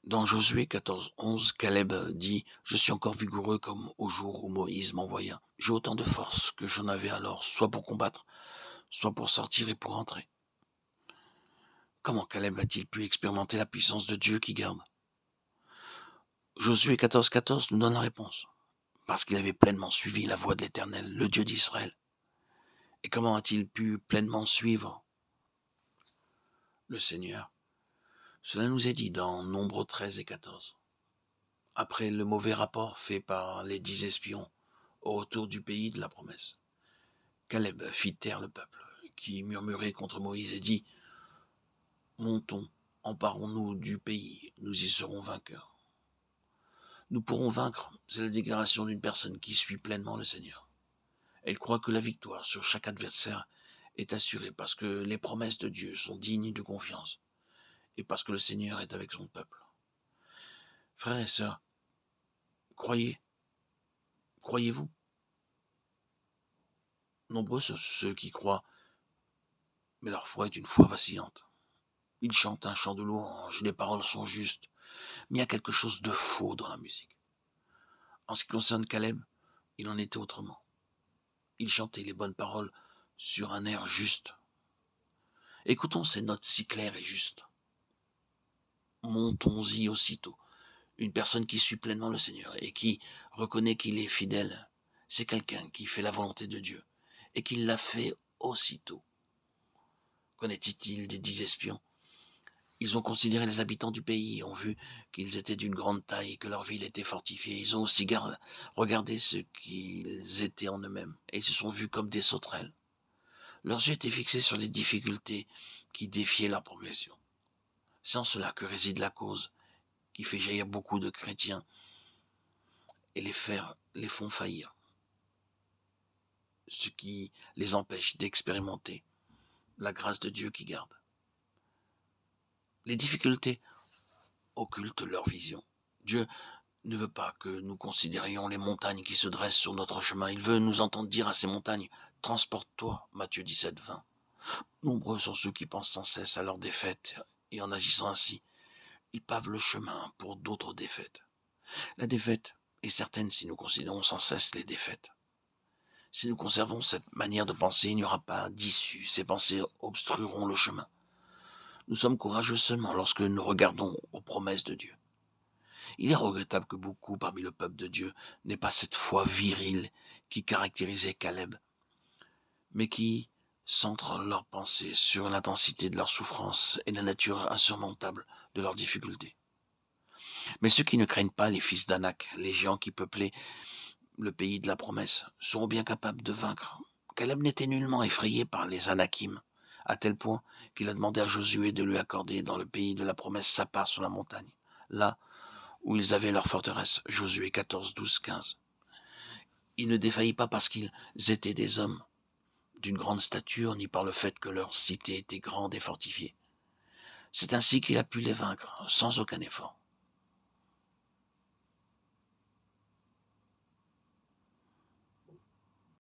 Dans Josué 14, 11, Caleb dit: Je suis encore vigoureux comme au jour où Moïse m'envoya. J'ai autant de force que j'en avais alors, soit pour combattre, soit pour sortir et pour entrer. Comment Caleb a-t-il pu expérimenter la puissance de Dieu qui garde? Josué 14, 14 nous donne la réponse. Parce qu'il avait pleinement suivi la voie de l'Éternel, le Dieu d'Israël. Et comment a-t-il pu pleinement suivre le Seigneur? Cela nous est dit dans Nombre 13 et 14. Après le mauvais rapport fait par les 10 espions au retour du pays de la promesse, Caleb fit taire le peuple, qui murmurait contre Moïse et dit: Montons, emparons-nous du pays, nous y serons vainqueurs. Nous pourrons vaincre, c'est la déclaration d'une personne qui suit pleinement le Seigneur. Elle croit que la victoire sur chaque adversaire est assurée parce que les promesses de Dieu sont dignes de confiance et parce que le Seigneur est avec son peuple. Frères et sœurs, croyez-vous? Nombreux sont ceux qui croient, mais leur foi est une foi vacillante. Ils chantent un chant de louange, les paroles sont justes, mais il y a quelque chose de faux dans la musique. En ce qui concerne Caleb, il en était autrement. Il chantait les bonnes paroles sur un air juste. Écoutons ces notes si claires et justes. Montons-y aussitôt. Une personne qui suit pleinement le Seigneur et qui reconnaît qu'il est fidèle, c'est quelqu'un qui fait la volonté de Dieu et qui l'a fait aussitôt. Connaît-il des 10 espions? Ils ont considéré les habitants du pays, ont vu qu'ils étaient d'une grande taille et que leur ville était fortifiée. Ils ont aussi regardé ce qu'ils étaient en eux-mêmes et ils se sont vus comme des sauterelles. Leurs yeux étaient fixés sur les difficultés qui défiaient leur progression. C'est en cela que réside la cause qui fait jaillir beaucoup de chrétiens et les font faillir, ce qui les empêche d'expérimenter la grâce de Dieu qui garde. Les difficultés occultent leur vision. Dieu ne veut pas que nous considérions les montagnes qui se dressent sur notre chemin. Il veut nous entendre dire à ces montagnes: transporte-toi, Matthieu 17, 20. Nombreux sont ceux qui pensent sans cesse à leur défaite, et en agissant ainsi, ils pavent le chemin pour d'autres défaites. La défaite est certaine si nous considérons sans cesse les défaites. Si nous conservons cette manière de penser, il n'y aura pas d'issue. Ces pensées obstrueront le chemin. Nous sommes courageux seulement lorsque nous regardons aux promesses de Dieu. Il est regrettable que beaucoup parmi le peuple de Dieu n'aient pas cette foi virile qui caractérisait Caleb, mais qui centrent leurs pensées sur l'intensité de leur souffrance et la nature insurmontable de leurs difficultés. Mais ceux qui ne craignent pas les fils d'Anak, les géants qui peuplaient le pays de la promesse, seront bien capables de vaincre. Caleb n'était nullement effrayé par les Anakim, à tel point qu'il a demandé à Josué de lui accorder dans le pays de la promesse sa part sur la montagne, là où ils avaient leur forteresse. Josué 14, 12, 15. Il ne défaillit pas parce qu'ils étaient des hommes d'une grande stature, ni par le fait que leur cité était grande et fortifiée. C'est ainsi qu'il a pu les vaincre, sans aucun effort.